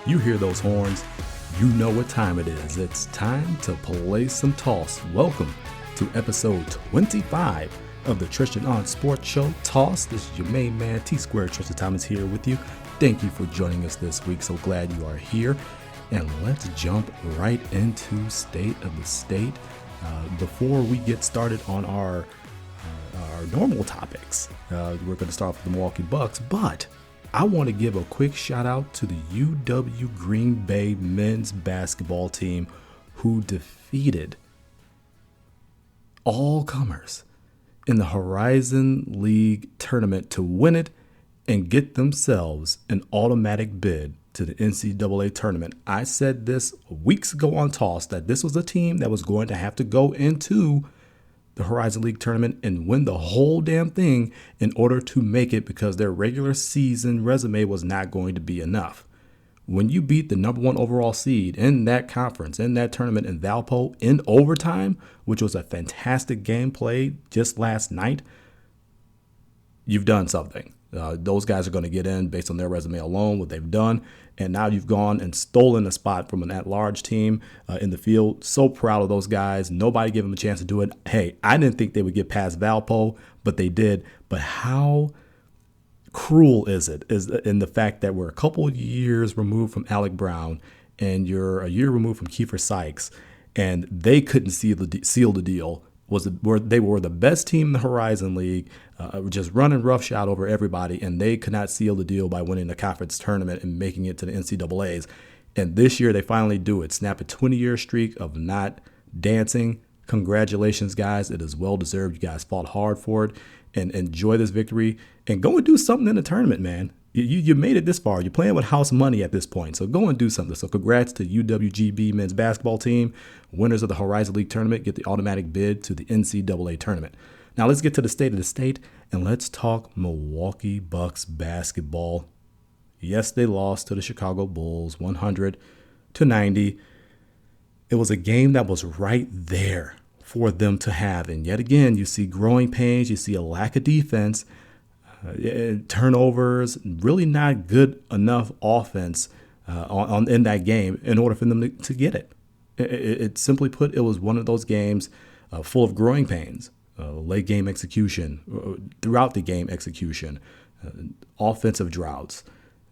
You hear those horns, you know what time it is. It's time to play some toss. Welcome to episode 25 of the Tristain on Sports Show Toss. This is your main man, T-Squared. Tristain Thomas here with you. Thank you for joining us this week. So glad you are here. And let's jump right into State of the State. Before we get started on our normal topics, we're going to start off with the Milwaukee Bucks, but I want to give a quick shout out to the UW Green Bay men's basketball team who defeated all comers in the Horizon League tournament to win it and get themselves an automatic bid to the NCAA tournament. I said this weeks ago on Toss that this was a team that was going to have to go into the Horizon League tournament and win the whole damn thing in order to make it, because their regular season resume was not going to be enough. When you beat the number one overall seed in that conference, in that tournament in Valpo in overtime, which was a fantastic game played just last night, you've done something. Those guys are going to get in based on their resume alone, what they've done. And now you've gone and stolen a spot from an at-large team in the field. So proud of those guys. Nobody gave them a chance to do it. Hey, I didn't think they would get past Valpo, but they did. But how cruel is it in the fact that we're a couple of years removed from Alec Brown and you're a year removed from Kiefer Sykes, and they couldn't seal the deal. They were the best team in the Horizon League, just running roughshod over everybody, and they could not seal the deal by winning the conference tournament and making it to the NCAAs. And this year they finally do it. Snap a 20-year streak of not dancing. Congratulations, guys. It is well-deserved. You guys fought hard for it, and enjoy this victory. And go and do something in the tournament, man. You made it this far. You're playing with house money at this point, so go and do something. So congrats to UWGB men's basketball team, winners of the Horizon League tournament, get the automatic bid to the NCAA tournament. Now let's get to the state of the state, and let's talk Milwaukee Bucks basketball. Yes, they lost to the Chicago Bulls 100-90. It was a game that was right there for them to have, and yet again, you see growing pains, you see a lack of defense, turnovers, really not good enough offense in that game in order for them to get it. It simply put, it was one of those games full of growing pains, late game execution, throughout the game execution, offensive droughts.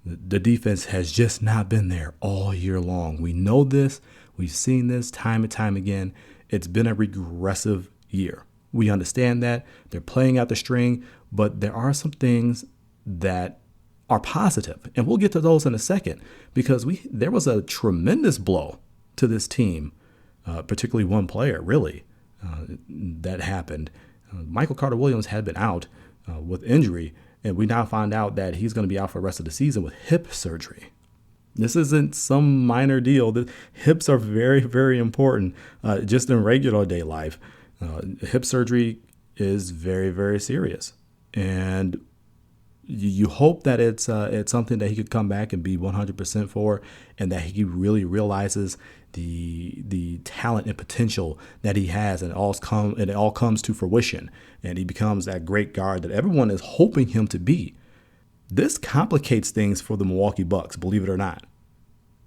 The defense has just not been there all year long. We know this. We've seen this time and time again. It's been a regressive year. We understand that. They're playing out the string, but there are some things that are positive, and we'll get to those in a second, because there was a tremendous blow to this team, particularly one player, really, that happened. Michael Carter-Williams had been out with injury, and we now find out that he's going to be out for the rest of the season with hip surgery. This isn't some minor deal. The hips are very, very important just in regular day life. Hip surgery is very, very serious, and you hope that it's something that he could come back and be 100% for, and that he really realizes the talent and potential that he has, and it all comes to fruition, and he becomes that great guard that everyone is hoping him to be. This complicates things for the Milwaukee Bucks, believe it or not.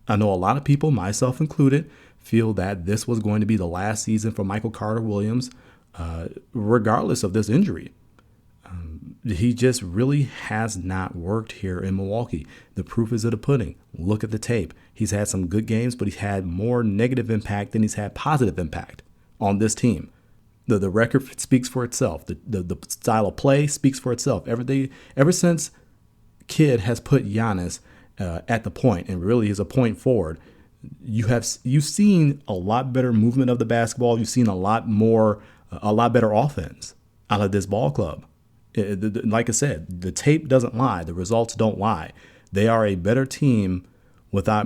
I know a lot of people, myself included, feel that this was going to be the last season for Michael Carter-Williams, regardless of this injury. He just really has not worked here in Milwaukee. The proof is in the pudding. Look at the tape. He's had some good games, but he's had more negative impact than he's had positive impact on this team. The record speaks for itself. The style of play speaks for itself. Ever since Kidd has put Giannis at the point, and really is a point forward, you've seen a lot better movement of the basketball. You've seen a lot better offense out of this ball club. Like I said, the tape doesn't lie. The results don't lie. They are a better team without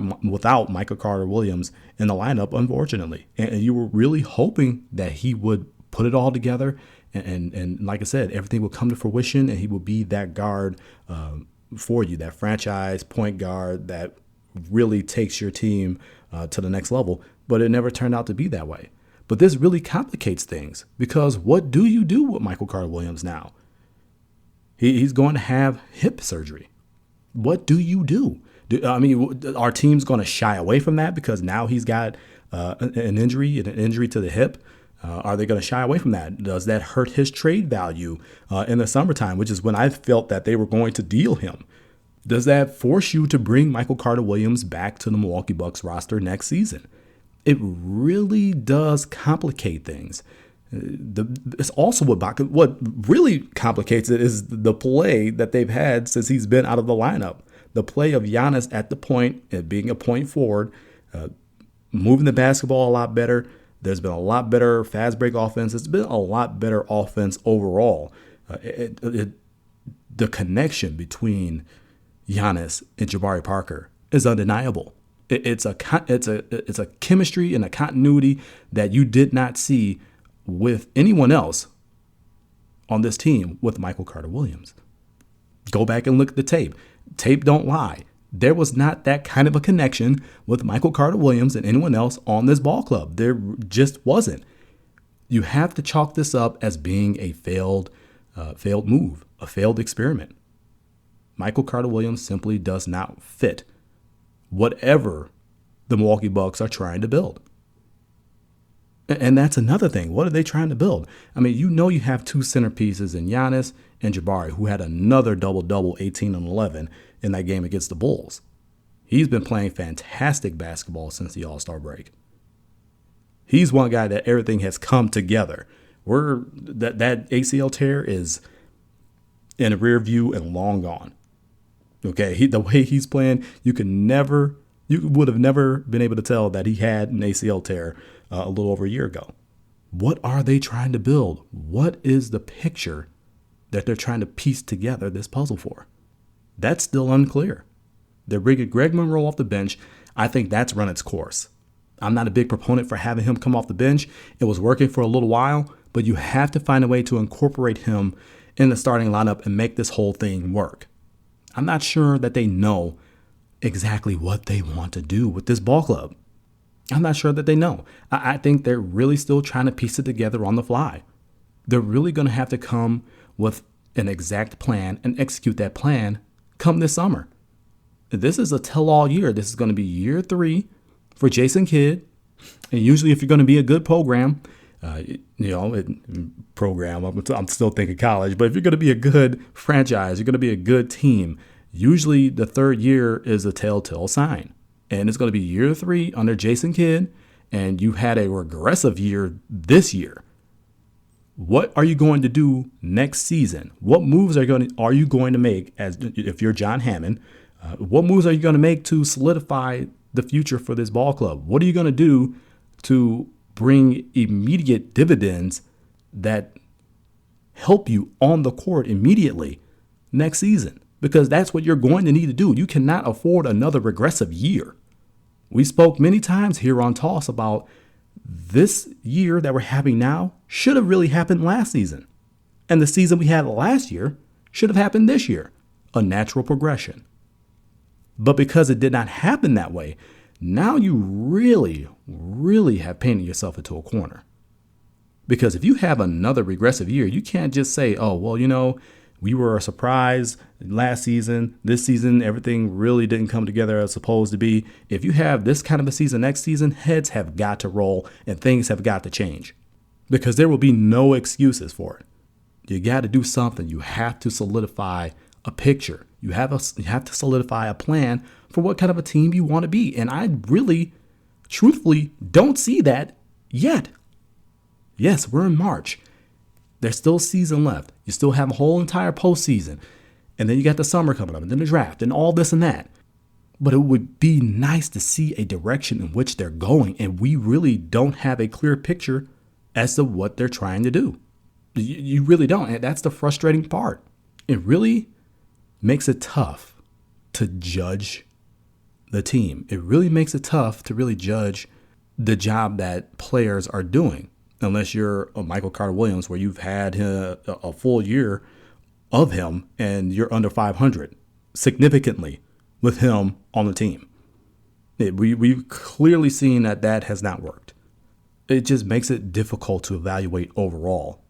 Michael Carter-Williams in the lineup, unfortunately. And you were really hoping that he would put it all together. And like I said, everything will come to fruition, and he will be that guard for you, that franchise point guard that really takes your team to the next level. But it never turned out to be that way. But this really complicates things, because what do you do with Michael Carter-Williams now? He's going to have hip surgery. What do you do? Our team's going to shy away from that because now he's got an injury to the hip? Are they going to shy away from that? Does that hurt his trade value in the summertime, which is when I felt that they were going to deal him? Does that force you to bring Michael Carter-Williams back to the Milwaukee Bucks roster next season? It really does complicate things. It's also what really complicates it is the play that they've had since he's been out of the lineup. The play of Giannis at the point and being a point forward, moving the basketball a lot better. There's been a lot better fast break offense. It's been a lot better offense overall. The connection between Giannis and Jabari Parker is undeniable. It's a chemistry and a continuity that you did not see with anyone else on this team with Michael Carter-Williams. Go back and look at the tape. Tape don't lie. There was not that kind of a connection with Michael Carter-Williams and anyone else on this ball club. There just wasn't. You have to chalk this up as being a failed move, a failed experiment. Michael Carter-Williams simply does not fit whatever the Milwaukee Bucks are trying to build. And that's another thing. What are they trying to build? You have two centerpieces in Giannis and Jabari, who had another double-double, 18 and 11 in that game against the Bulls. He's been playing fantastic basketball since the All-Star break. He's one guy that everything has come together. That ACL tear is in a rear view and long gone. Okay, the way he's playing, you would have never been able to tell that he had an ACL tear a little over a year ago. What are they trying to build? What is the picture that they're trying to piece together this puzzle for? That's still unclear. They're bringing Greg Monroe off the bench. I think that's run its course. I'm not a big proponent for having him come off the bench. It was working for a little while, but you have to find a way to incorporate him in the starting lineup and make this whole thing work. I'm not sure that they know exactly what they want to do with this ball club. I'm not sure that they know. I think they're really still trying to piece it together on the fly. They're really going to have to come with an exact plan and execute that plan come this summer. This is a tell-all year. This is going to be year 3 for Jason Kidd. And usually if you're going to be a good program, I'm still thinking college, but if you're going to be a good franchise, you're going to be a good team, usually the third year is a telltale sign. And it's going to be year 3 under Jason Kidd, and you had a regressive year this year. What are you going to do next season? What moves are you going to make if you're John Hammond? What moves are you going to make to solidify the future for this ball club? What are you going to do to bring immediate dividends that help you on the court immediately next season? Because that's what you're going to need to do. You cannot afford another regressive year. We spoke many times here on Toss about this year that we're having now should have really happened last season. And the season we had last year should have happened this year. A natural progression. But because it did not happen that way, now you really, really have painted yourself into a corner. Because if you have another regressive year, you can't just say, we were a surprise last season. This season, everything really didn't come together as supposed to be. If you have this kind of a season next season, heads have got to roll and things have got to change. Because there will be no excuses for it. You got to do something. You have to solidify a picture. You have to solidify a plan for what kind of a team you want to be. And I really, truthfully, don't see that yet. Yes, we're in March. There's still season left. You still have a whole entire postseason. And then you got the summer coming up and then the draft and all this and that. But it would be nice to see a direction in which they're going. And we really don't have a clear picture as to what they're trying to do. You really don't. And that's the frustrating part. It really makes it tough to judge the team. It really makes it tough to really judge the job that players are doing. Unless you're a Michael Carter-Williams, where you've had a full year of him and you're under 500 significantly with him on the team. We've clearly seen that has not worked. It just makes it difficult to evaluate overall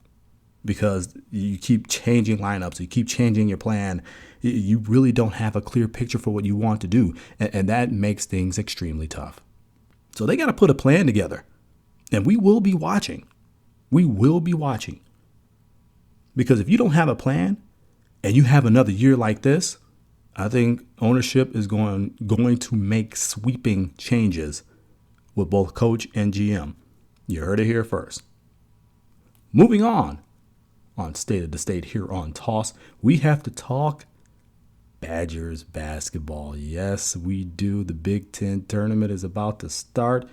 because you keep changing lineups, you keep changing your plan, You really don't have a clear picture for what you want to do. And that makes things extremely tough. So they got to put a plan together. And we will be watching. We will be watching. Because if you don't have a plan and you have another year like this, I think ownership is going to make sweeping changes with both coach and GM. You heard it here first. Moving on State of the State here on Toss, we have to talk Badgers basketball. Yes, we do. The Big Ten tournament is about to start.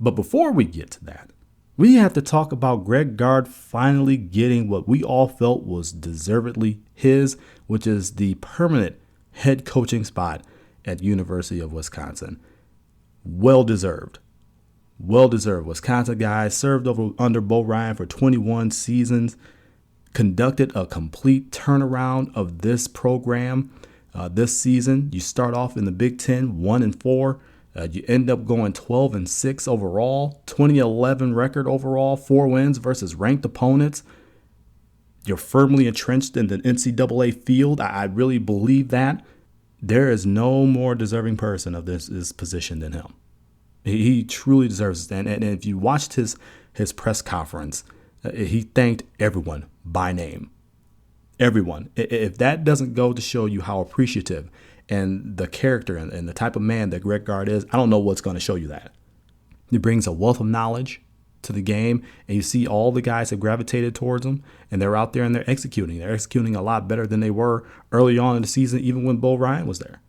But before we get to that, we have to talk about Greg Gard finally getting what we all felt was deservedly his, which is the permanent head coaching spot at University of Wisconsin. Well deserved. Well deserved. Wisconsin guy served under Bo Ryan for 21 seasons, conducted a complete turnaround of this program this season. You start off in the Big Ten 1-4. You end up going 12-6 overall, 2011 record overall, 4 wins versus ranked opponents. You're firmly entrenched in the NCAA field. I really believe that. There is no more deserving person of this position than him. He truly deserves it. And if you watched his press conference, he thanked everyone by name. Everyone. If that doesn't go to show you how appreciative and the character and the type of man that Greg Gard is, I don't know what's going to show you that. He brings a wealth of knowledge to the game, and you see all the guys have gravitated towards him, and they're out there and they're executing. They're executing a lot better than they were early on in the season, even when Bo Ryan was there.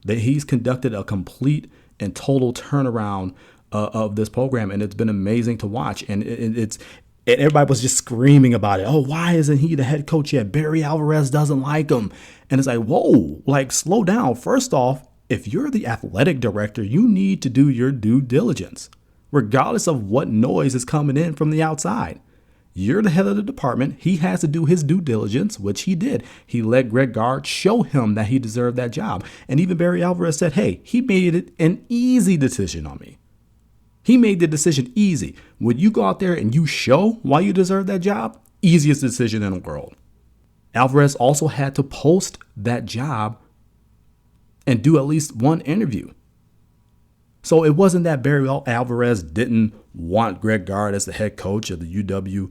He's conducted a complete and total turnaround of this program, and it's been amazing to watch. And everybody was just screaming about it. Oh, why isn't he the head coach yet? Barry Alvarez doesn't like him. And it's like, whoa, slow down. First off, if you're the athletic director, you need to do your due diligence, regardless of what noise is coming in from the outside. You're the head of the department. He has to do his due diligence, which he did. He let Greg Gard show him that he deserved that job. And even Barry Alvarez said, hey, he made it an easy decision on me. He made the decision easy. When you go out there and you show why you deserve that job, easiest decision in the world. Alvarez also had to post that job and do at least one interview. So it wasn't that Barry Alvarez didn't want Greg Gard as the head coach of the UW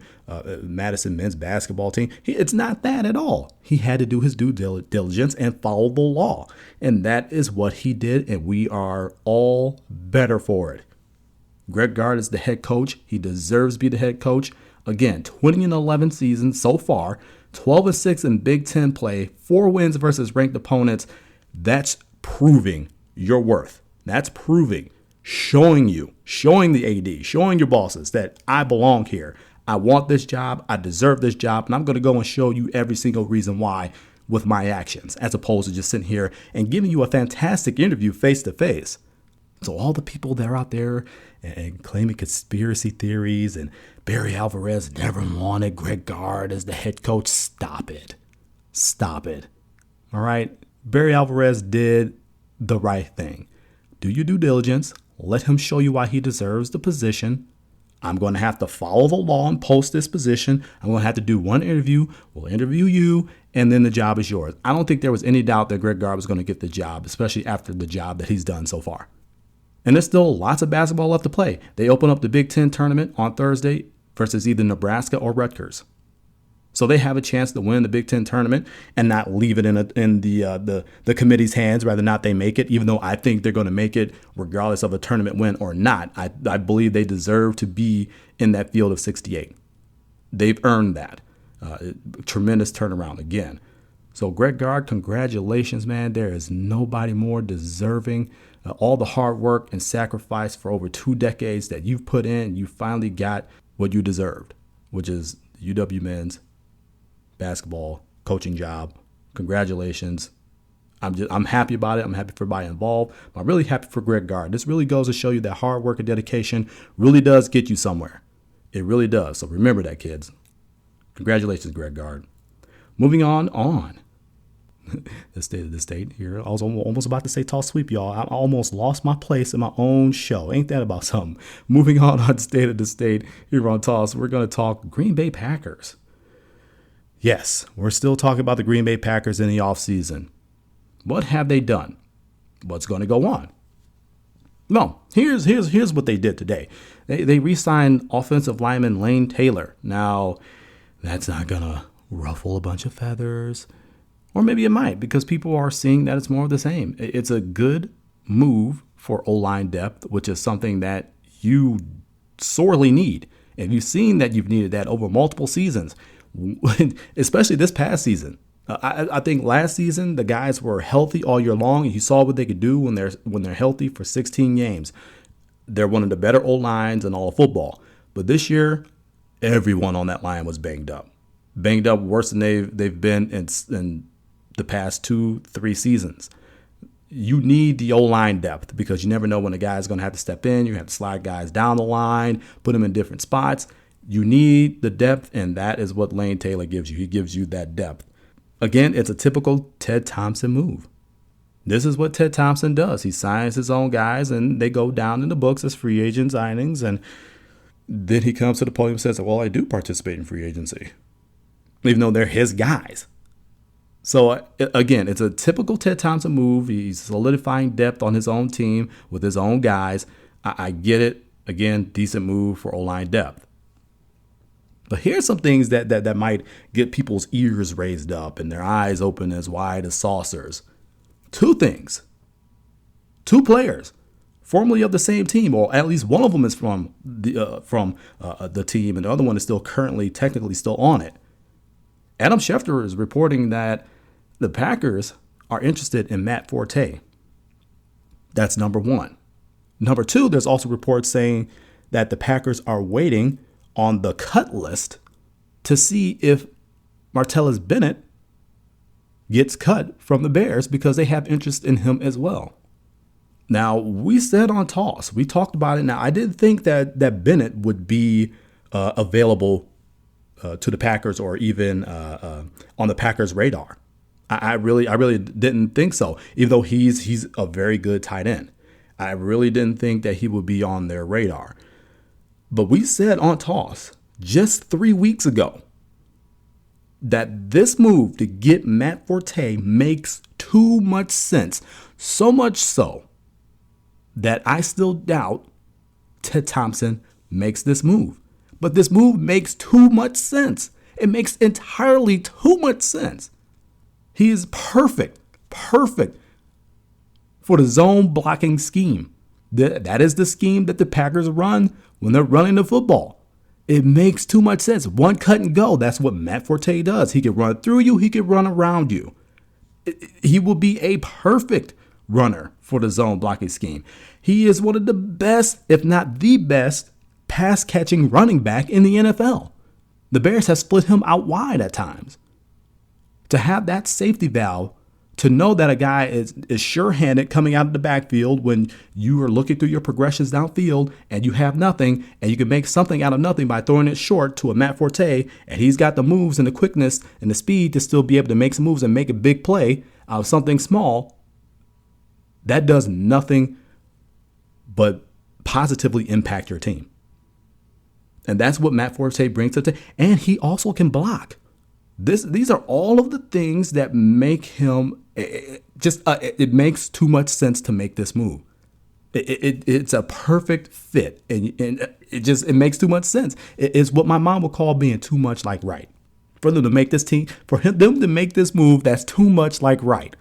Madison men's basketball team. It's not that at all. He had to do his due diligence and follow the law. And that is what he did, and we are all better for it. Greg Gard is the head coach. He deserves to be the head coach. Again, 20-11 season so far, 12-6 in Big Ten play, 4 wins versus ranked opponents. That's proving your worth. That's proving, showing the AD, showing your bosses that I belong here. I want this job. I deserve this job. And I'm going to go and show you every single reason why with my actions, as opposed to just sitting here and giving you a fantastic interview face to face. So all the people that are out there and claiming conspiracy theories and Barry Alvarez never wanted Greg Gard as the head coach, stop it. Stop it. All right. Barry Alvarez did the right thing. Do your due diligence. Let him show you why he deserves the position. I'm going to have to follow the law and post this position. I'm going to have to do one interview. We'll interview you, and then the job is yours. I don't think there was any doubt that Greg Gard was going to get the job, especially after the job that he's done so far. And there's still lots of basketball left to play. They open up the Big Ten tournament on Thursday versus either Nebraska or Rutgers. So they have a chance to win the Big Ten tournament and not leave it in the committee's hands, rather not they make it, even though I think they're going to make it regardless of a tournament win or not. I believe they deserve to be in that field of 68. They've earned that. Tremendous turnaround again. So Greg Gard, congratulations, man. There is nobody more deserving. All the hard work and sacrifice for over 2 decades that you've put in, you finally got what you deserved, which is the UW men's basketball coaching job. Congratulations. I'm happy about it. I'm happy for everybody involved. I'm really happy for Greg Gard. This really goes to show you that hard work and dedication really does get you somewhere. It really does. So remember that, kids. Congratulations, Greg Gard. Moving on. The state of the state here. I was almost about to say toss sweep, y'all. I almost lost my place in my own show. Ain't that about something? Moving on state of the state here on Toss, we're going to talk Green Bay Packers. Yes, we're still talking about the Green Bay Packers in the offseason. What have they done? What's going to go on? No, here's what they did today. They re-signed offensive lineman Lane Taylor. Now, that's not going to ruffle a bunch of feathers. Or maybe it might, because people are seeing that it's more of the same. It's a good move for O-line depth, which is something that you sorely need. And you've seen that you've needed that over multiple seasons, especially this past season. I think last season the guys were healthy all year long, and you saw what they could do when they're healthy for 16 games. They're one of the better O-lines in all of football. But this year, everyone on that line was banged up worse than they've been in the past 2-3 seasons. You need the O-line depth because you never know when a guy's going to have to step in. You have to slide guys down the line, put them in different spots. You need the depth, and that is what Lane Taylor gives you. He gives you that depth. Again, it's a typical Ted Thompson move. This is what Ted Thompson does. He signs his own guys, and they go down in the books as free agent signings. And then he comes to the podium and says, well, I do participate in free agency, even though they're his guys. So, again, it's a typical Ted Thompson move. He's solidifying depth on his own team with his own guys. I get it. Again, decent move for O-line depth. But here's some things that might get people's ears raised up and their eyes open as wide as saucers. 2 things. 2 players, formerly of the same team, or at least one of them is from the team, and the other one is still technically still on it. Adam Schefter is reporting that the Packers are interested in Matt Forte. That's number 1. Number 2, there's also reports saying that the Packers are waiting on the cut list to see if Martellus Bennett gets cut from the Bears because they have interest in him as well. Now, we said on Toss, we talked about it. Now, I didn't think that Bennett would be available to the Packers or even on the Packers' radar. I really didn't think so, even though he's a very good tight end. I really didn't think that he would be on their radar. But we said on Toss just 3 weeks ago that this move to get Matt Forte makes too much sense. So much so that I still doubt Ted Thompson makes this move. But this move makes too much sense. It makes entirely too much sense. He is perfect for the zone blocking scheme. That is the scheme that the Packers run when they're running the football. It makes too much sense. One cut and go. That's what Matt Forte does. He can run through you. He can run around you. He will be a perfect runner for the zone blocking scheme. He is one of the best, if not the best, pass catching running back in the NFL. The Bears have split him out wide at times. To have that safety valve, to know that a guy is sure-handed coming out of the backfield when you are looking through your progressions downfield and you have nothing, and you can make something out of nothing by throwing it short to a Matt Forte, and he's got the moves and the quickness and the speed to still be able to make some moves and make a big play out of something small, that does nothing but positively impact your team. And that's what Matt Forte brings to the table. And he also can block. These are all of the things that make him it makes too much sense to make this move. It's a perfect fit, and it makes too much sense. It's what my mom would call being too much like right. For them to make them to make this move, that's too much like right.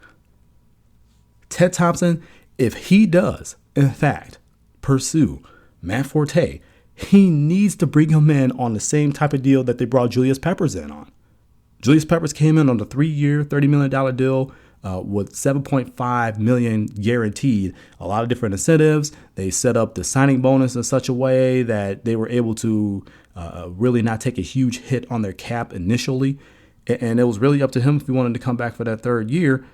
Ted Thompson, if he does, in fact, pursue Matt Forte, he needs to bring him in on the same type of deal that they brought Julius Peppers in on. Julius Peppers came in on a 3-year, $30 million deal with $7.5 million guaranteed. A lot of different incentives. They set up the signing bonus in such a way that they were able to really not take a huge hit on their cap initially. And it was really up to him if he wanted to come back for that 3rd year.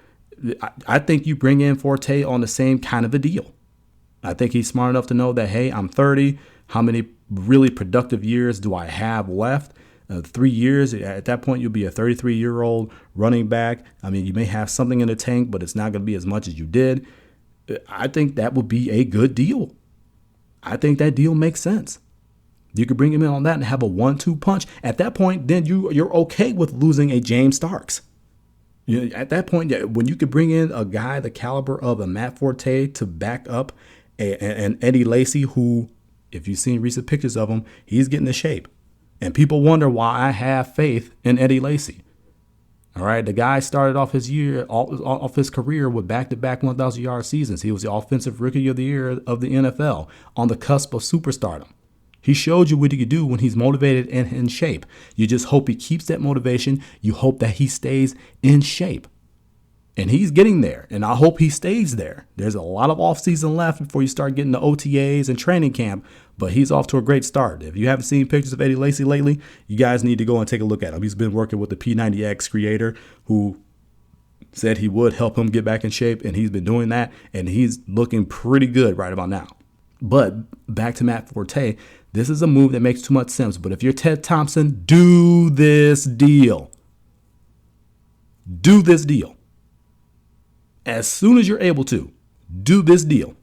I think you bring in Forte on the same kind of a deal. I think he's smart enough to know that, hey, I'm 30. How many really productive years do I have left? 3 years, at that point, you'll be a 33-year-old running back. I mean, you may have something in the tank, but it's not going to be as much as you did. I think that would be a good deal. I think that deal makes sense. You could bring him in on that and have a 1-2 punch. At that point, then you're okay with losing a James Starks. At that point, when you could bring in a guy the caliber of a Matt Forte to back up an Eddie Lacy, who, if you've seen recent pictures of him, he's getting in shape. And people wonder why I have faith in Eddie Lacy. All right, the guy started off his career with back-to-back 1,000-yard seasons. He was the offensive rookie of the year of the NFL on the cusp of superstardom. He showed you what he could do when he's motivated and in shape. You just hope he keeps that motivation. You hope that he stays in shape. And he's getting there, and I hope he stays there. There's a lot of offseason left before you start getting the OTAs and training camp, but he's off to a great start. If you haven't seen pictures of Eddie Lacy lately, you guys need to go and take a look at him. He's been working with the P90X creator who said he would help him get back in shape, and he's been doing that, and he's looking pretty good right about now. But back to Matt Forte, this is a move that makes too much sense. But if you're Ted Thompson, do this deal. Do this deal. As soon as you're able to, do this deal.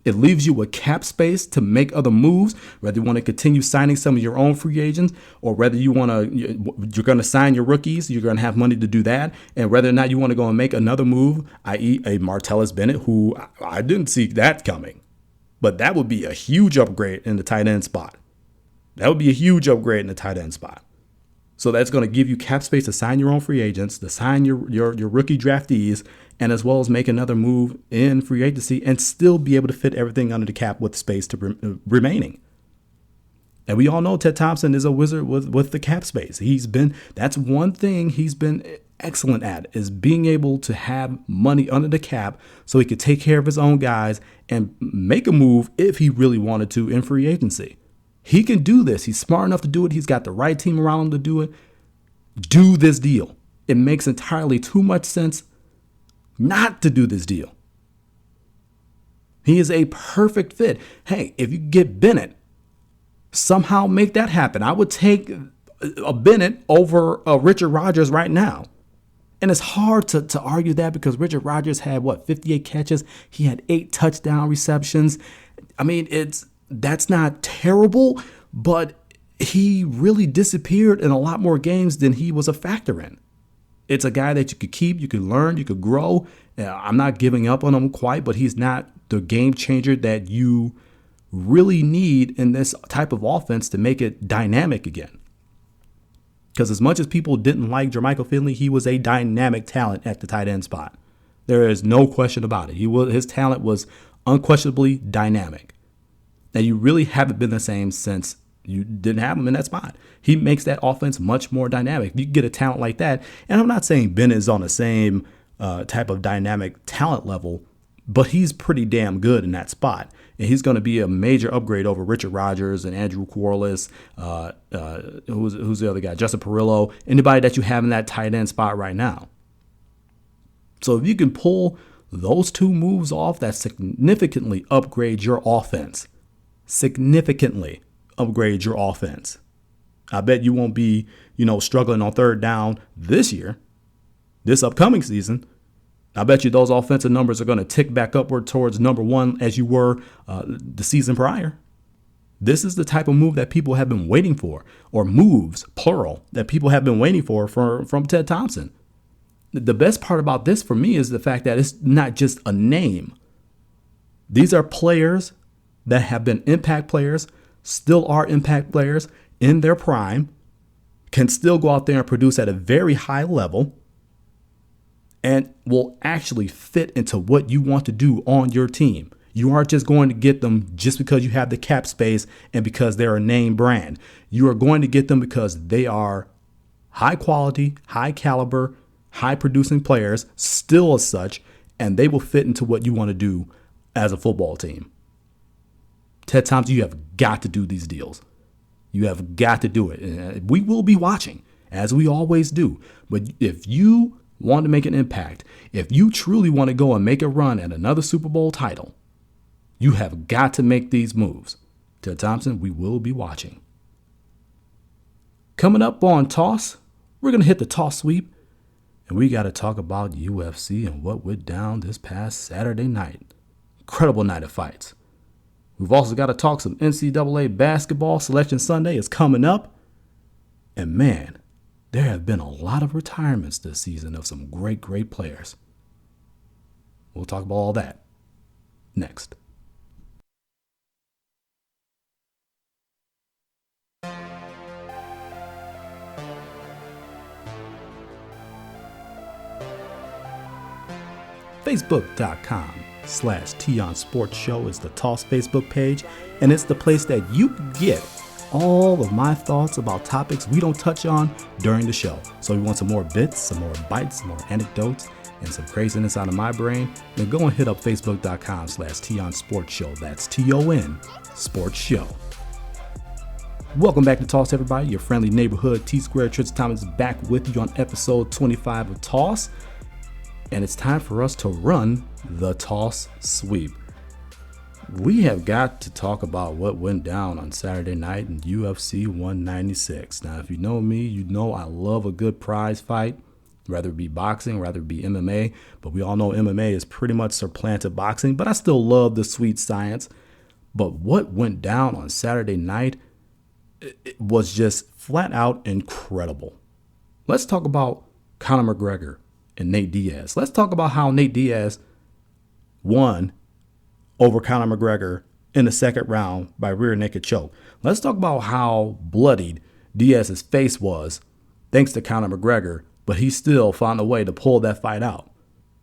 It leaves you with cap space to make other moves, whether you want to continue signing some of your own free agents or whether you're going to sign your rookies, you're going to have money to do that. And whether or not you want to go and make another move, i.e. a Martellus Bennett, who I didn't see that coming. But that would be a huge upgrade in the tight end spot. That would be a huge upgrade in the tight end spot. So that's going to give you cap space to sign your own free agents, to sign your rookie draftees, and as well as make another move in free agency and still be able to fit everything under the cap with space to remaining. And we all know Ted Thompson is a wizard with the cap space. That's one thing he's been excellent at, is being able to have money under the cap so he could take care of his own guys and make a move if he really wanted to in free agency. He can do this. He's smart enough to do it. He's got the right team around him to do it. Do this deal. It makes entirely too much sense not to do this deal. He is a perfect fit. Hey, if you get Bennett, somehow make that happen. I would take a Bennett over a Richard Rodgers right now. And it's hard to argue that because Richard Rodgers had, 58 catches. He had 8 touchdown receptions. I mean, that's not terrible, but he really disappeared in a lot more games than he was a factor in. It's a guy that you could keep, you could learn, you could grow. I'm not giving up on him quite, but he's not the game changer that you really need in this type of offense to make it dynamic again. Because as much as people didn't like Jermichael Finley, he was a dynamic talent at the tight end spot. There is no question about it. His talent was unquestionably dynamic. Now, you really haven't been the same since you didn't have him in that spot. He makes that offense much more dynamic. You get a talent like that, and I'm not saying Ben is on the same type of dynamic talent level, but he's pretty damn good in that spot. And he's going to be a major upgrade over Richard Rodgers and Andrew Quarles. Who's the other guy? Justin Perillo. Anybody that you have in that tight end spot right now. So if you can pull those two moves off, that significantly upgrade your offense. Significantly upgrade your offense. I bet you won't be, struggling on third down this year, this upcoming season. I bet you those offensive numbers are going to tick back upward towards number one as you were the season prior. This is the type of move that people have been waiting for, or moves, plural, that people have been waiting for from Ted Thompson. The best part about this for me is the fact that it's not just a name. These are players that have been impact players, still are impact players in their prime, can still go out there and produce at a very high level, and will actually fit into what you want to do on your team. You aren't just going to get them just because you have the cap space and because they're a name brand. You are going to get them because they are high quality, high caliber, high producing players, still as such, and they will fit into what you want to do as a football team. Ted Thompson, you have got to do these deals. You have got to do it. We will be watching, as we always do. But if you want to make an impact, if you truly want to go and make a run at another Super Bowl title, you have got to make these moves. Ted Thompson, we will be watching. Coming up on Toss, we're going to hit the toss sweep, and we got to talk about UFC and what went down this past Saturday night. Incredible night of fights. We've also got to talk some NCAA basketball. Selection Sunday is coming up. And man, there have been a lot of retirements this season of some great, great players. We'll talk about all that next. Facebook.com/Tion Sports Show is the Toss Facebook page, and it's the place that you get all of my thoughts about topics we don't touch on during the show. So if you want some more bits, some more bites, some more anecdotes, and some craziness out of my brain, then go and hit up Facebook.com/Tion Sports Show. That's TON Sports Show. Welcome back to Toss, everybody. Your friendly neighborhood T-Square Tristain Thomas is back with you on episode 25 of Toss. And it's time for us to run the Toss Sweep. We have got to talk about what went down on Saturday night in UFC 196. Now, if you know me, you know I love a good prize fight, whether it be boxing, whether it be MMA. But we all know MMA is pretty much supplanted boxing, but I still love the sweet science. But what went down on Saturday night, it was just flat out incredible. Let's talk about Conor McGregor and Nate Diaz. Let's talk about how Nate Diaz won over Conor McGregor in the second round by rear naked choke. Let's talk about how bloodied Diaz's face was thanks to Conor McGregor, but he still found a way to pull that fight out.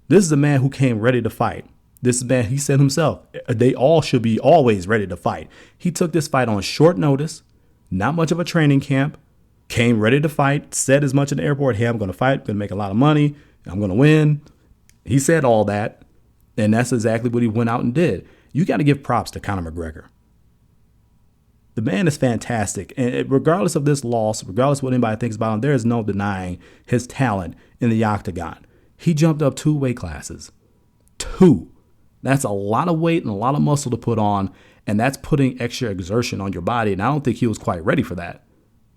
This is a man who came ready to fight. This man, he said himself, they all should be always ready to fight. He took this fight on short notice, not much of a training camp, came ready to fight, said as much in the airport, hey, I'm going to fight, going to make a lot of money, I'm going to win. He said all that, and that's exactly what he went out and did. You got to give props to Conor McGregor. The man is fantastic, and regardless of this loss, regardless of what anybody thinks about him, there is no denying his talent in the octagon. He jumped up 2 weight classes. 2. That's a lot of weight and a lot of muscle to put on, and that's putting extra exertion on your body, and I don't think he was quite ready for that.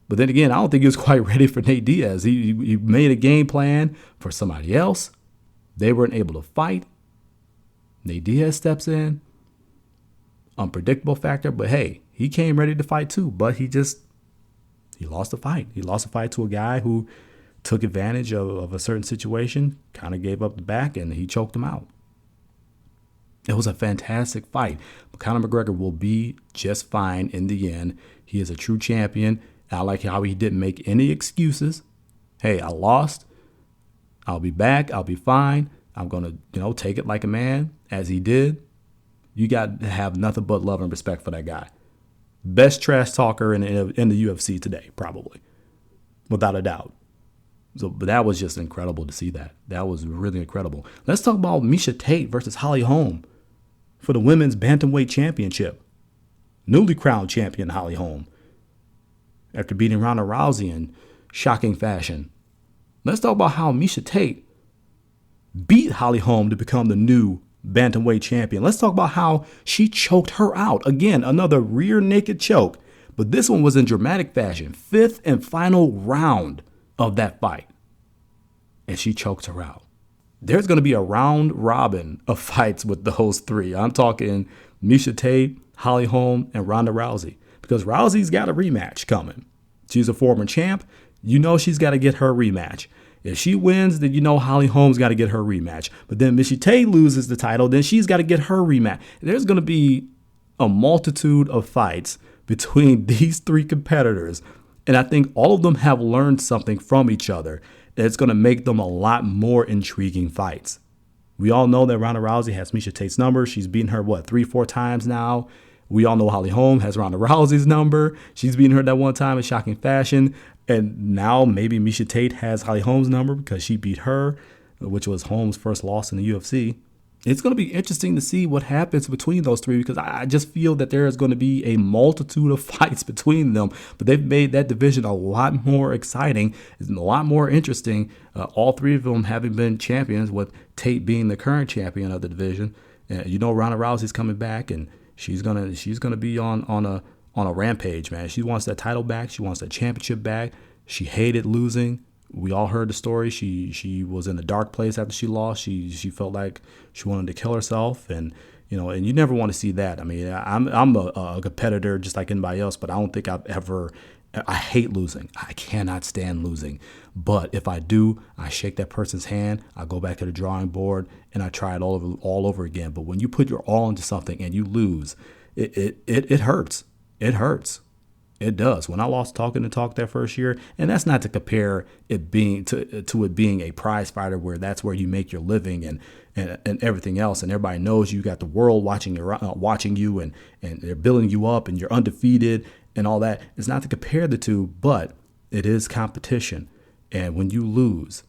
But then again, I don't think he was quite ready for Nate Diaz. He made a game plan for somebody else. They weren't able to fight. Nate Diaz steps in. Unpredictable factor, but hey, he came ready to fight too, but he lost the fight. He lost the fight to a guy who took advantage of a certain situation, kind of gave up the back, and he choked him out. It was a fantastic fight. But Conor McGregor will be just fine in the end. He is a true champion. I like how he didn't make any excuses. Hey, I lost. I'll be back. I'll be fine. I'm going to, take it like a man, as he did. You got to have nothing but love and respect for that guy. Best trash talker in the UFC today, probably, without a doubt. But that was just incredible to see that. That was really incredible. Let's talk about Miesha Tate versus Holly Holm for the women's bantamweight championship. Newly crowned champion Holly Holm, after beating Ronda Rousey in shocking fashion. Let's talk about how Miesha Tate beat Holly Holm to become the new bantamweight champion. Let's talk about how she choked her out. Again, another rear naked choke, but this one was in dramatic fashion. 5th and final round of that fight, and she choked her out. There's going to be a round robin of fights with those 3. I'm talking Miesha Tate, Holly Holm, and Ronda Rousey. Because Rousey's got a rematch coming. She's a former champ. She's got to get her rematch. If she wins, then Holly Holm's got to get her rematch. But then Miesha Tate loses the title, then she's got to get her rematch. There's going to be a multitude of fights between these 3 competitors. And I think all of them have learned something from each other that's going to make them a lot more intriguing fights. We all know that Ronda Rousey has Miesha Tate's number. She's beaten her, 3-4 times now. We all know Holly Holm has Ronda Rousey's number. She's beaten her that one time in shocking fashion. And now maybe Miesha Tate has Holly Holm's number because she beat her, which was Holm's first loss in the UFC. It's going to be interesting to see what happens between those 3 because I just feel that there is going to be a multitude of fights between them. But they've made that division a lot more exciting and a lot more interesting. All 3 of them having been champions, with Tate being the current champion of the division. Ronda Rousey's coming back, and she's gonna be on a rampage, man. She wants that title back. She wants that championship back. She hated losing. We all heard the story. She was in a dark place after she lost. She felt like she wanted to kill herself, and And you never want to see that. I mean, I'm a competitor just like anybody else, but I don't think I hate losing. I cannot stand losing. But if I do, I shake that person's hand, I go back to the drawing board, and I try it all over again. But when you put your all into something and you lose, it hurts. It hurts. It does. When I lost Talking the Talk that first year, and that's not to compare it being to it being a prize fighter where that's where you make your living and everything else, and everybody knows you got the world watching you and they're building you up and you're undefeated and all that. It's not to compare the two, but it is competition. And when you lose,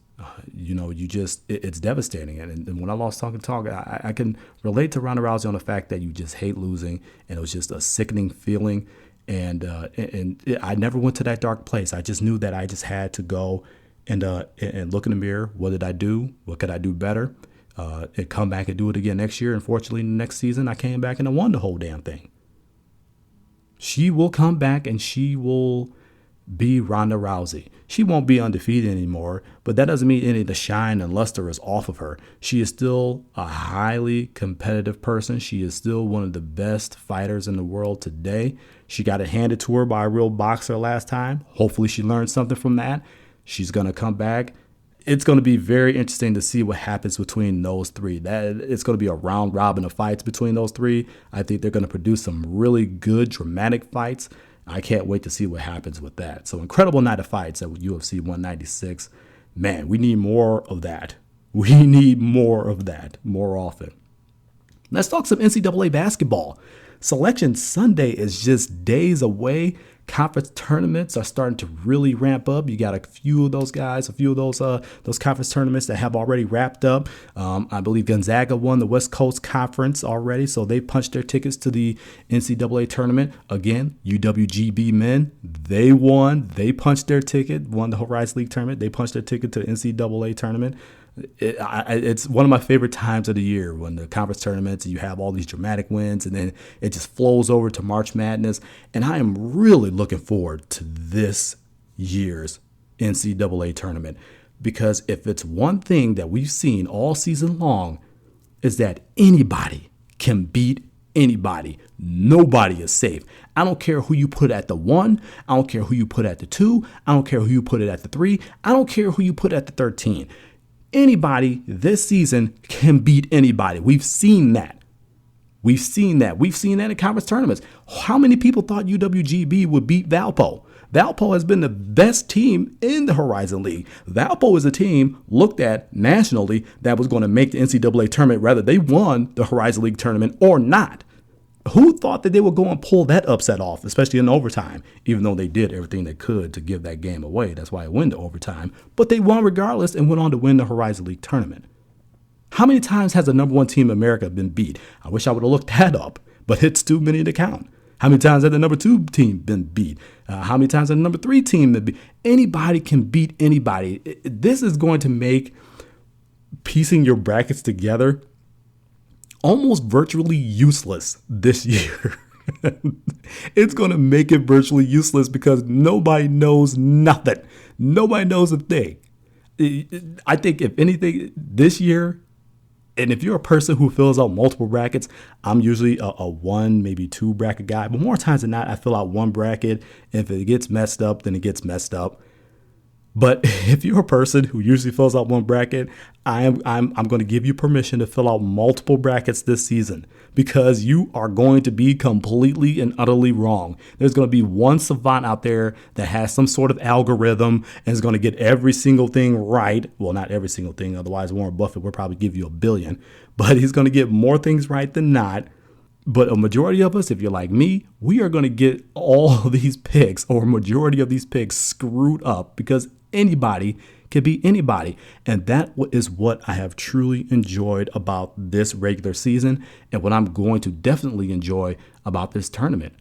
it's devastating. And when I lost Talking Talk, I can relate to Ronda Rousey on the fact that you just hate losing, and it was just a sickening feeling. And I never went to that dark place. I just knew that I just had to go and look in the mirror. What did I do? What could I do better? And come back and do it again next year. And fortunately, next season, I came back and I won the whole damn thing. She will come back and she will be Ronda Rousey. She won't be undefeated anymore, but that doesn't mean any of the shine and luster is off of her. She is still a highly competitive person. She is still one of the best fighters in the world today. She got it handed to her by a real boxer last time. Hopefully she learned something from that. She's going to come back. It's going to be very interesting to see what happens between those three. It's going to be a round robin of fights between those three. I think they're going to produce some really good dramatic fights. I can't wait to see what happens with that. So incredible night of fights at UFC 196. Man, we need more of that. We need more of that more often. Let's talk some NCAA basketball. Selection Sunday is just days away. Conference tournaments are starting to really ramp up. You got a few of those guys, those conference tournaments that have already wrapped up. I believe Gonzaga won the West Coast Conference already, so they punched their tickets to the NCAA tournament. Again, UWGB men, they won. They punched their ticket, won the Horizon League tournament. They punched their ticket to the NCAA tournament. It's one of my favorite times of the year when the conference tournaments, you have all these dramatic wins, and then it just flows over to March Madness. And I am really looking forward to this year's NCAA tournament, because if it's one thing that we've seen all season long, is that anybody can beat anybody. Nobody is safe. I don't care who you put at the 1. I don't care who you put at the 2. I don't care who you put it at the 3. I don't care who you put at the 13. Anybody this season can beat anybody. We've seen that. We've seen that in conference tournaments. How many people thought UWGB would beat Valpo? Valpo has been the best team in the Horizon League. Valpo is a team looked at nationally that was going to make the NCAA tournament, whether they won the Horizon League tournament or not. Who thought that they would go and pull that upset off, especially in overtime, even though they did everything they could to give that game away? That's why it went to overtime. But they won regardless and went on to win the Horizon League tournament. How many times has the number 1 team in America been beat? I wish I would have looked that up, but it's too many to count. How many times has the number 2 team been beat? How many times has the number 3 team been beat? Anybody can beat anybody. This is going to make piecing your brackets together almost virtually useless this year. It's going to make it virtually useless because nobody knows nothing. Nobody knows a thing. I think if anything this year, and if you're a person who fills out multiple brackets, I'm usually a 1, maybe 2 bracket guy, but more times than not, I fill out 1 bracket. If it gets messed up, then it gets messed up. But if you're a person who usually fills out 1 bracket, I'm going to give you permission to fill out multiple brackets this season, because you are going to be completely and utterly wrong. There's going to be one savant out there that has some sort of algorithm and is going to get every single thing right. Well, not every single thing. Otherwise, Warren Buffett will probably give you $1 billion. But he's going to get more things right than not. But a majority of us, if you're like me, we are going to get all of these picks, or a majority of these picks, screwed up, because anybody can beat anybody. And that is what I have truly enjoyed about this regular season, and what I'm going to definitely enjoy about this tournament.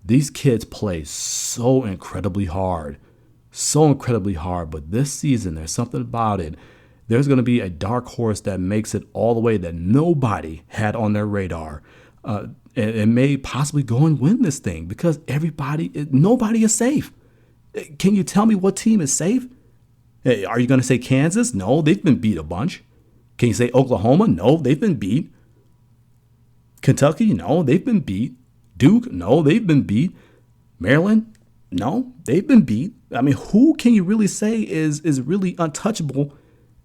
These kids play so incredibly hard. But this season, there's something about it. There's going to be a dark horse that makes it all the way that nobody had on their radar. And may possibly go and win this thing, because nobody is safe. Can you tell me what team is safe? Hey, are you going to say Kansas? No, they've been beat a bunch. Can you say Oklahoma? No, they've been beat. Kentucky, no, they've been beat. Duke, no, they've been beat. Maryland, no, they've been beat. I mean, who can you really say is really untouchable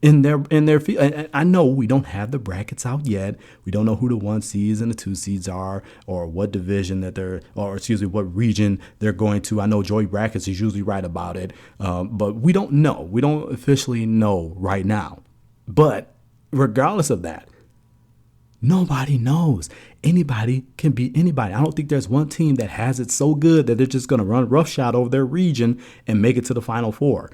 in their field? I know we don't have the brackets out yet. We don't know who the 1 seeds and the 2 seeds are, or what division what region they're going to. I know Joey Brackets is usually right about it, but we don't know. We don't officially know right now. But regardless of that, nobody knows. Anybody can beat anybody. I don't think there's one team that has it so good that they're just going to run roughshod over their region and make it to the Final Four.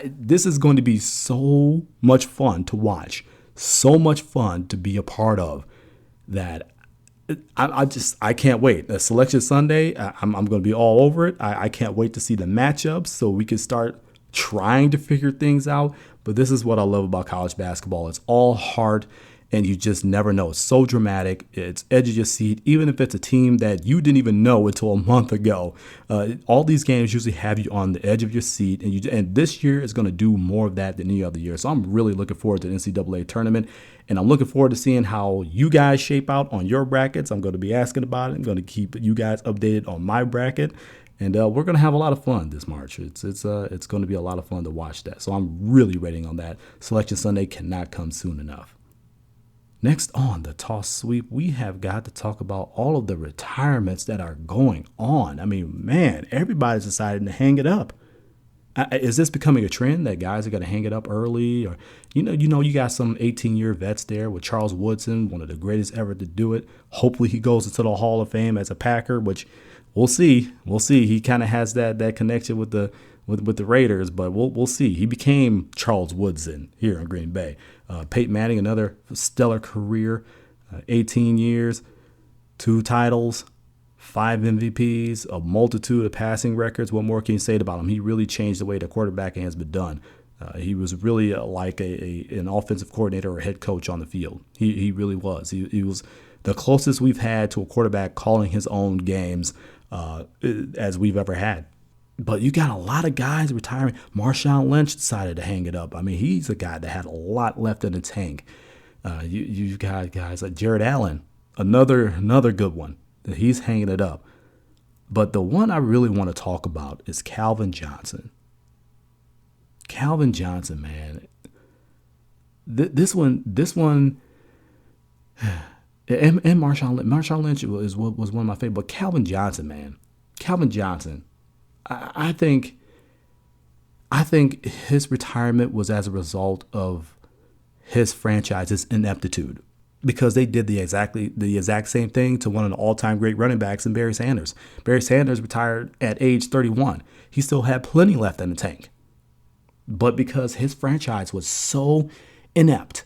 This is going to be so much fun to watch, so much fun to be a part of, that I can't wait. Selection Sunday, I'm going to be all over it. I can't wait to see the matchups so we can start trying to figure things out. But this is what I love about college basketball. It's all heart, and you just never know. It's so dramatic. It's edge of your seat, even if it's a team that you didn't even know until a month ago. All these games usually have you on the edge of your seat, and this year is going to do more of that than any other year. So I'm really looking forward to the NCAA tournament, and I'm looking forward to seeing how you guys shape out on your brackets. I'm going to be asking about it. I'm going to keep you guys updated on my bracket. And we're going to have a lot of fun this March. It's going to be a lot of fun to watch that. So I'm really waiting on that. Selection Sunday cannot come soon enough. Next on the Toss Sweep, we have got to talk about all of the retirements that are going on. I mean, man, everybody's deciding to hang it up. Is this becoming a trend that guys are going to hang it up early? Or you got some 18-year vets there with Charles Woodson, one of the greatest ever to do it. Hopefully he goes into the Hall of Fame as a Packer, which we'll see. We'll see. He kind of has that connection with the Raiders, but we'll see. He became Charles Woodson here in Green Bay. Peyton Manning, another stellar career, 18 years, 2 titles, 5 MVPs, a multitude of passing records. What more can you say about him? He really changed the way the quarterbacking has been done. He was really like an offensive coordinator or head coach on the field. He really was. He was the closest we've had to a quarterback calling his own games as we've ever had. But you got a lot of guys retiring. Marshawn Lynch decided to hang it up. I mean, he's a guy that had a lot left in the tank. You've got guys like Jared Allen, another good one. He's hanging it up. But the one I really want to talk about is Calvin Johnson. Calvin Johnson, man. This one, and Marshawn Lynch was one of my favorites. But Calvin Johnson, man. Calvin Johnson. I think his retirement was as a result of his franchise's ineptitude, because they did the exact same thing to one of the all-time great running backs in Barry Sanders. Barry Sanders retired at age 31. He still had plenty left in the tank. But because his franchise was so inept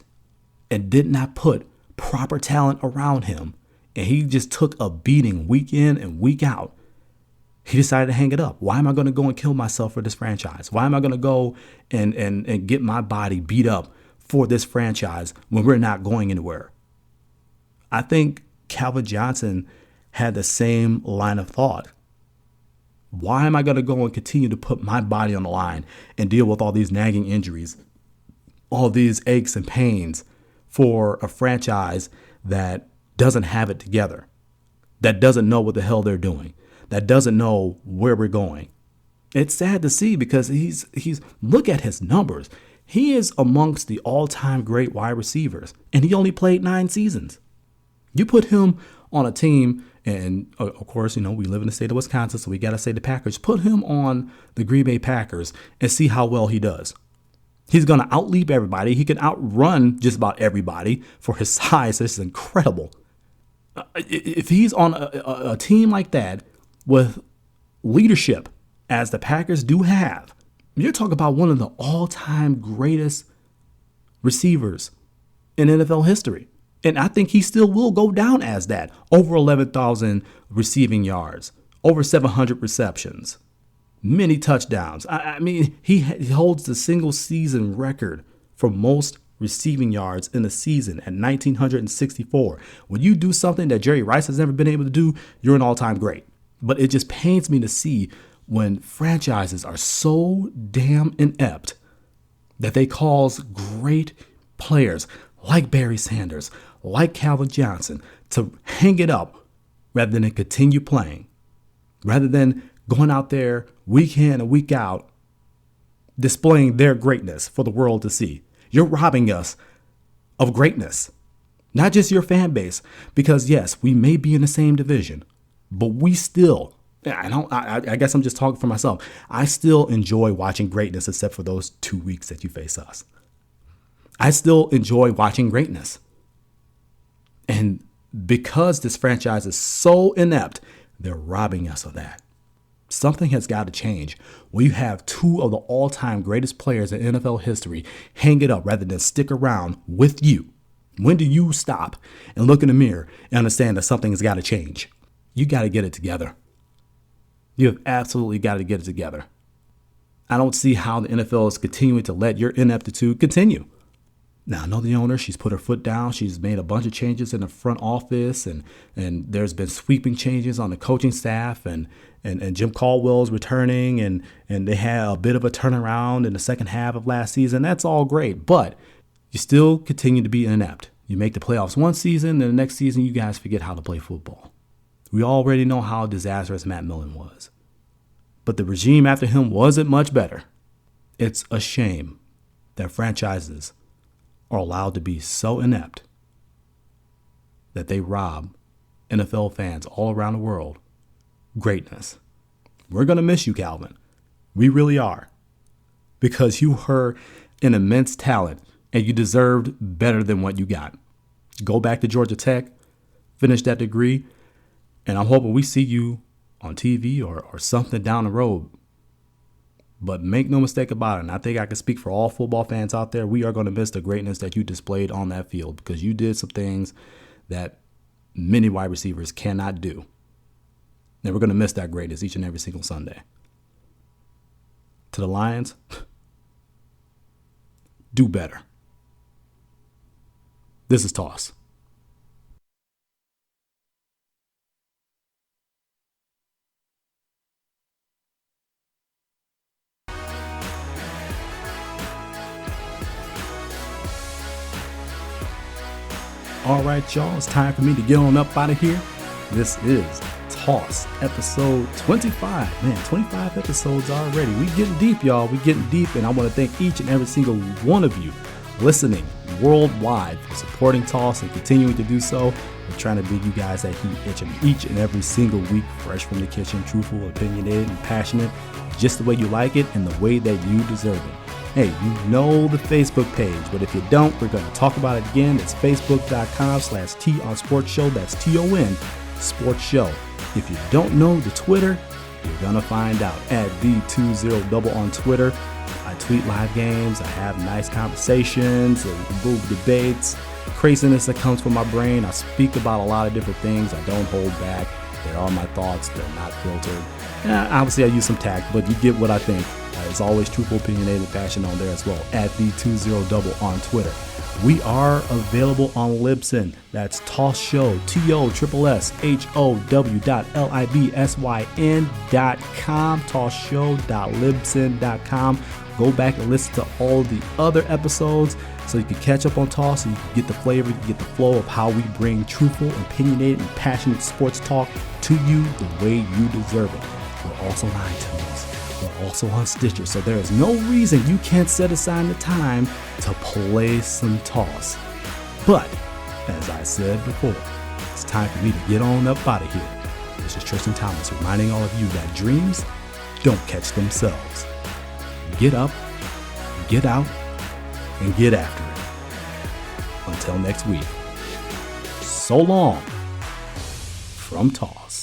and did not put proper talent around him, and he just took a beating week in and week out, he decided to hang it up. Why am I going to go and kill myself for this franchise? Why am I going to go and get my body beat up for this franchise when we're not going anywhere? I think Calvin Johnson had the same line of thought. Why am I going to go and continue to put my body on the line and deal with all these nagging injuries, all these aches and pains for a franchise that doesn't have it together, that doesn't know what the hell they're doing, that doesn't know where we're going? It's sad to see, because he's look at his numbers. He is amongst the all-time great wide receivers, and he only played 9 seasons. You put him on a team, and of course, we live in the state of Wisconsin, so we got to say the Packers. Put him on the Green Bay Packers and see how well he does. He's going to outleap everybody. He can outrun just about everybody for his size. This is incredible. If he's on a team like that with leadership, as the Packers do have, you're talking about one of the all-time greatest receivers in NFL history. And I think he still will go down as that. Over 11,000 receiving yards, over 700 receptions, many touchdowns. I mean, he holds the single season record for most receiving yards in a season at 1,964. When you do something that Jerry Rice has never been able to do, you're an all-time great. But it just pains me to see when franchises are so damn inept that they cause great players like Barry Sanders, like Calvin Johnson, to hang it up rather than continue playing, rather than going out there week in and week out, displaying their greatness for the world to see. You're robbing us of greatness, not just your fan base, because yes, we may be in the same division, but we still, I guess I'm just talking for myself. I still enjoy watching greatness except for those 2 weeks that you face us. I still enjoy watching greatness. And because this franchise is so inept, they're robbing us of that. Something has got to change. When you have two of the all-time greatest players in NFL history hang it up rather than stick around with you. When do you stop and look in the mirror and understand that something has got to change? You got to get it together. You have absolutely got to get it together. I don't see how the NFL is continuing to let your ineptitude continue. Now, I know the owner, she's put her foot down. She's made a bunch of changes in the front office, and there's been sweeping changes on the coaching staff, and Jim Caldwell's returning, and they had a bit of a turnaround in the second half of last season. That's all great, but you still continue to be inept. You make the playoffs one season, then the next season you guys forget how to play football. We already know how disastrous Matt Millen was, but the regime after him wasn't much better. It's a shame that franchises are allowed to be so inept that they rob NFL fans all around the world greatness. We're going to miss you, Calvin. We really are. Because you were an immense talent and you deserved better than what you got. Go back to Georgia Tech, finish that degree, and I'm hoping we see you on TV or something down the road. But make no mistake about it, and I think I can speak for all football fans out there, we are going to miss the greatness that you displayed on that field because you did some things that many wide receivers cannot do. And we're going to miss that greatness each and every single Sunday. To the Lions, do better. This is Toss. All right, y'all, it's time for me to get on up out of here. This is Toss, episode 25. Man, 25 episodes already. We getting deep, y'all. We getting deep, and I want to thank each and every single one of you listening worldwide for supporting Toss and continuing to do so. We're trying to bring you guys that heat itching each and every single week, fresh from the kitchen, truthful, opinionated, and passionate, just the way you like it and the way that you deserve it. Hey, you know the Facebook page, but if you don't, we're going to talk about it again. It's facebook.com/TON-Sports-Show. That's TON Sports Show. If you don't know the Twitter, you're going to find out at the20double on Twitter. I tweet live games. I have nice conversations, little debates, craziness that comes from my brain. I speak about a lot of different things. I don't hold back. They're all my thoughts. They're not filtered. Obviously, I use some tact, but you get what I think. It's always truthful, opinionated, passion on there as well, at the20double on Twitter. We are available on Libsyn. That's Toss Show, TOSSHOW.LIBSYN.com, tossshow.libsyn.com. Go back and listen to all the other episodes so you can catch up on Toss and you can get the flavor, you can get the flow of how we bring truthful, opinionated, and passionate sports talk to you the way you deserve it. We're also on iTunes. We're also on Stitcher, so there is no reason you can't set aside the time to play some Toss. But, as I said before, it's time for me to get on up out of here. This is Tristain Thomas reminding all of you that dreams don't catch themselves. Get up, get out, and get after it. Until next week, so long from Toss.